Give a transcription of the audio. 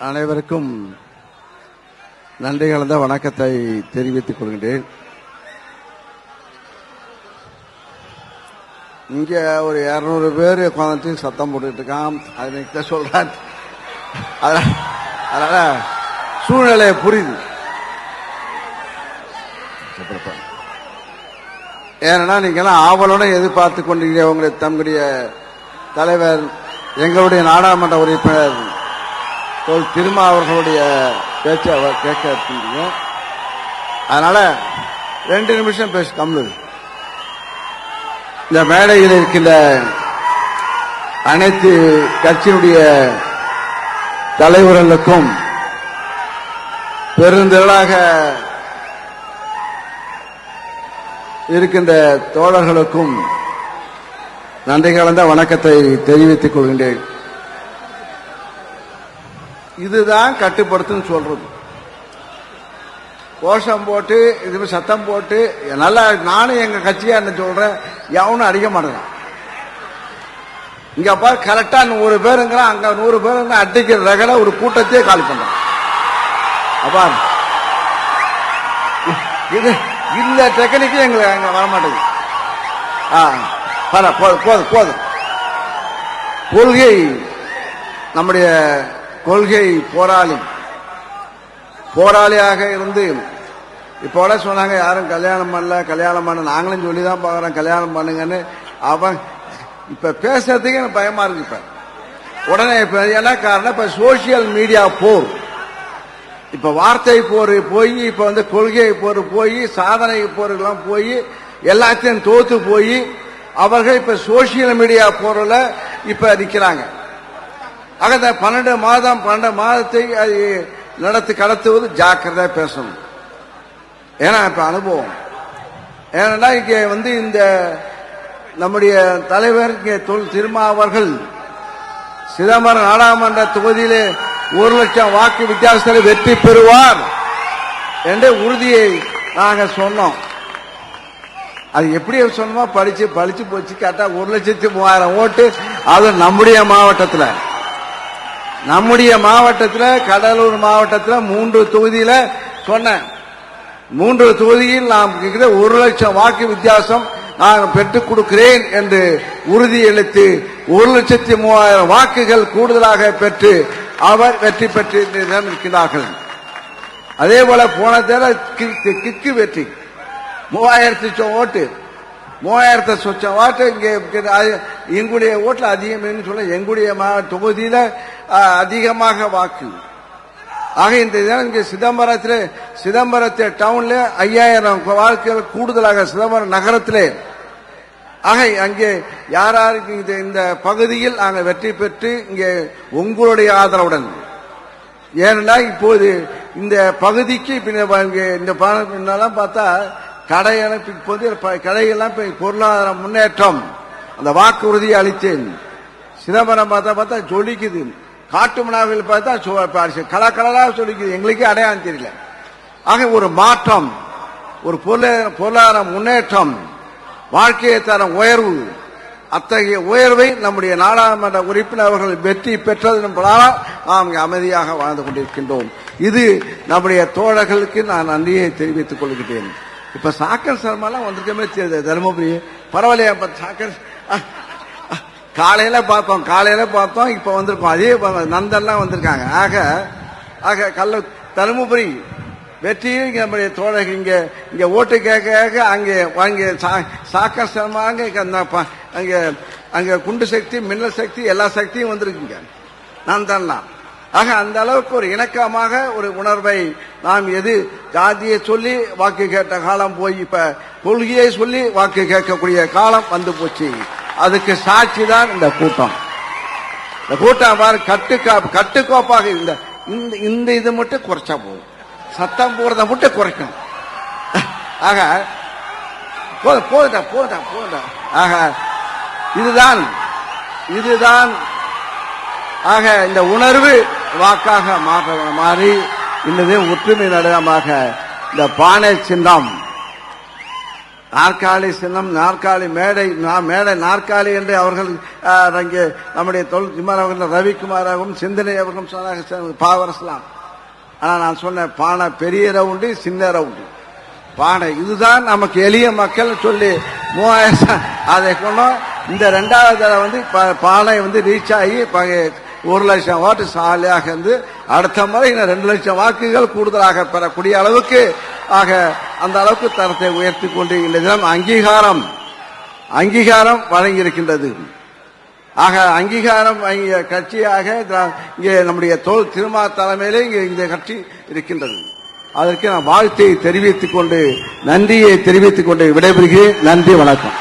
அனைவருக்கும் நன்றி கலந்த வணக்கத்தை தெரிவித்துக் கொள்கின்றேன். இங்க ஒரு 200 பேர் உட்காந்துட்டு சத்தம் போட்டுட்டு இருக்கான். அது சொல்றேன். அதனால சூழ்நிலை புரியுது. ஏன்னா நீங்க எல்லாம் ஆவலோட எதிர்பார்த்து கொண்டிருக்கிற உங்களுடைய தம்முடைய தலைவர் எங்களுடைய நாடாளுமன்ற உறுப்பினர் திருமா அவர்களுடைய பேச்சை கேட்க இருக்கீங்க. அதனால 2 நிமிஷம் பேச கம்மிடு. இந்த மேடையில் இருக்கின்ற அனைத்து கட்சியினுடைய தலைவர்களுக்கும் பெருந்திரளாக இருக்கின்ற தோழர்களுக்கும் நன்றி கலந்த வணக்கத்தை தெரிவித்துக் கொள்கின்றேன். இதுதான் கட்டுப்படுத்துன்னு சொல்றது. கோஷம் போட்டு இது சத்தம் போட்டு நல்லா நானும் எங்க கட்சியா என்ன சொல்றேன், எவனும் அடிக்க மாட்டேன். இங்க பாரு கரெக்டா 100 பேருங்கிறான், அங்க 100 பேருங்க அடிக்கிற ரகல ஒரு கூட்டத்தையே காலி பண்றான். அப்பா இது இந்த டெக்னிக்கு எங்களுக்கு அங்க வரமாட்டேங்குது. போதும். கொள்கை நம்முடைய கொள்கை போராளியாக இருந்து இப்போட சொன்னாங்க யாரும் கல்யாணம் பண்ண நாங்களும் சொல்லிதான் பாக்குறோம் கல்யாணம் பண்ணுங்கன்னு. அவன் இப்ப பேசுறதுக்கு எனக்கு பயமா இருக்கு. இப்ப உடனே இப்ப என்ன காரணம், இப்ப சோசியல் மீடியா போர், இப்ப வார்த்தை போர் போய் இப்ப வந்து கொள்கை போர் போய் சாதனை போருக்கெல்லாம் போய் எல்லாத்தையும் தோத்து போய் அவர்கள் இப்ப சோசியல் மீடியா போர்ல இப்ப நிக்கிறாங்க. ஆக 12 மாதத்தை நடத்தி கடத்துவது ஜாக்கிரதா பேசணும். ஏன்னா இப்ப அனுபவம். ஏன்னா இங்க வந்து இந்த நம்முடைய தலைவர் திருமா அவர்கள் சிதம்பரம் நாடாளுமன்ற தொகுதியிலே 1 லட்சம் வாக்கு வித்தியாசத்தில் வெற்றி பெறுவார் என்ற உறுதியை நாங்க சொன்னோம். அது எப்படி சொன்னோமோ பழிச்சு போச்சு. கேட்டா 1,03,000 ஓட்டு. அது நம்முடைய மாவட்டத்தில் கடலூர் மாவட்டத்தில் 3 தொகுதியில சொன்னேன். 3 தொகுதியில் நாம் 1 லட்சம் வாக்கு வித்தியாசம் நான் பெற்றுக் கொடுக்கிறேன் என்று உறுதியளித்து 1,03,000 வாக்குகள் கூடுதலாக பெற்று அவர் வெற்றி பெற்று இருக்கிறார்கள். அதே போல போன தேர்தல் கிக்கு வெற்றி 3000 ஓட்டு 3000 சொச்சம் வாட்டு இங்கே எங்களுடைய ஓட்டுல அதிகம் சொல்ல எங்களுடைய தொகுதியில அதிகமாக வாக்கு. ஆக இந்த இங்க சிதம்பரத்தை டவுன்ல 5000 வாக்குகள் கூடுதலாக சிதம்பரம் நகரத்திலே. ஆக அங்கே யாருக்கு இந்த பகுதியில் நாங்கள் வெற்றி பெற்று இங்கே உங்களுடைய ஆதரவுடன். ஏன்னா இப்போது இந்த பகுதிக்கு இந்த பார்த்தா கடையெல்லாம் பொருளாதார முன்னேற்றம் அந்த வாக்குறுதியை அளித்தேன். சிதம்பரம் பார்த்தா ஜொலிக்குது. காட்டுமன்னாவில் பார்த்தா கலக்கலா சொல்லிக்குது. எங்களுக்கே அடையாளம் தெரியல. ஆக ஒரு மாற்றம், ஒரு பொருளாதார முன்னேற்றம், வாழ்க்கையை தரம் உயர்வு, அத்தகைய உயர்வை நம்முடைய நாடாளுமன்ற உறுப்பினர்கள் வெற்றி பெற்றதனால் நாம் அமைதியாக வாழ்ந்து கொண்டிருக்கின்றோம். இது நம்முடைய தோழர்களுக்கு நான் நன்றியை தெரிவித்துக் கொள்கிறேன். இப்ப சாக்கர் சர்மாலாம் வந்திருக்கமே தெரியுது தருமபுரி பரவாயில்லையா. சாக்கர் காலையில பார்த்தோம் இப்ப வந்திருக்கோம். அதே நந்தன்லாம் வந்திருக்காங்க. ஆக தருமபுரி வெற்றியும் நம்முடைய தோழர்கள் இங்க ஓட்டு கேட்க அங்கே சாக்கர் சர்மா அங்க குண்டு சக்தி மின்னல் சக்தி எல்லா சக்தியும் வந்திருக்குங்க நந்தன்லாம். ஆக அந்த அளவுக்கு ஒரு இணக்கமாக ஒரு உணர்வை நாம் ஜாதியை சொல்லி வாக்கு கேட்ட காலம் போய் இப்ப கொள்கையை சொல்லி வாக்கு கேட்கக்கூடிய காலம் வந்து போச்சு. அதுக்கு சாட்சி தான் இந்த கூட்டம். இந்த கூட்டம் கட்டுக்கோப்பாக இந்த இது மட்டும் குறைச்சா போதும். சத்தம் போறத மட்டும் குறைக்கணும். ஆக போதா. ஆக இதுதான் ஆக இந்த உணர்வு வாக்காக மாறி இன்னது ஒற்றுமை நடனமாக இந்த பானை சின்னம் நாற்காலி சின்னம், நாற்காலி மேடை, மேடை நாற்காலி என்று அவர்கள் அங்கே நம்முடைய தொழில் அவர்கள் ரவிக்குமார் அவர்களும் சிந்தனை அவர்களும் சொன்னாங்க பாவரசலாம். ஆனா நான் சொன்னேன் பானை பெரிய ரவுண்டு சின்ன ரவுண்டு பானை, இதுதான் நமக்கு எளிய மக்கள் சொல்லி 3000 அதை கொண்டோம். இந்த 2வது தடவை வந்து பானை வந்து ரீச் ஆகி 1,00,000 வாக்கு சாலையாக இருந்து அடுத்த முறை 2,00,000 வாக்குகள் கூடுதலாக பெறக்கூடிய அளவுக்கு ஆக அந்த அளவுக்கு தரத்தை உயர்த்தி கொண்டு இந்த தினம் அங்கீகாரம் வழங்கியிருக்கின்றது. ஆக அங்கீகாரம் வழங்கிய கட்சியாக இங்கே நம்முடைய திருமா தலைமையிலே இங்கே இந்த கட்சி இருக்கின்றது. அதற்கு நான் வாழ்த்தை தெரிவித்துக் கொண்டு நன்றியை தெரிவித்துக் கொண்டு விடைபெறுகிறேன். நன்றி, வணக்கம்.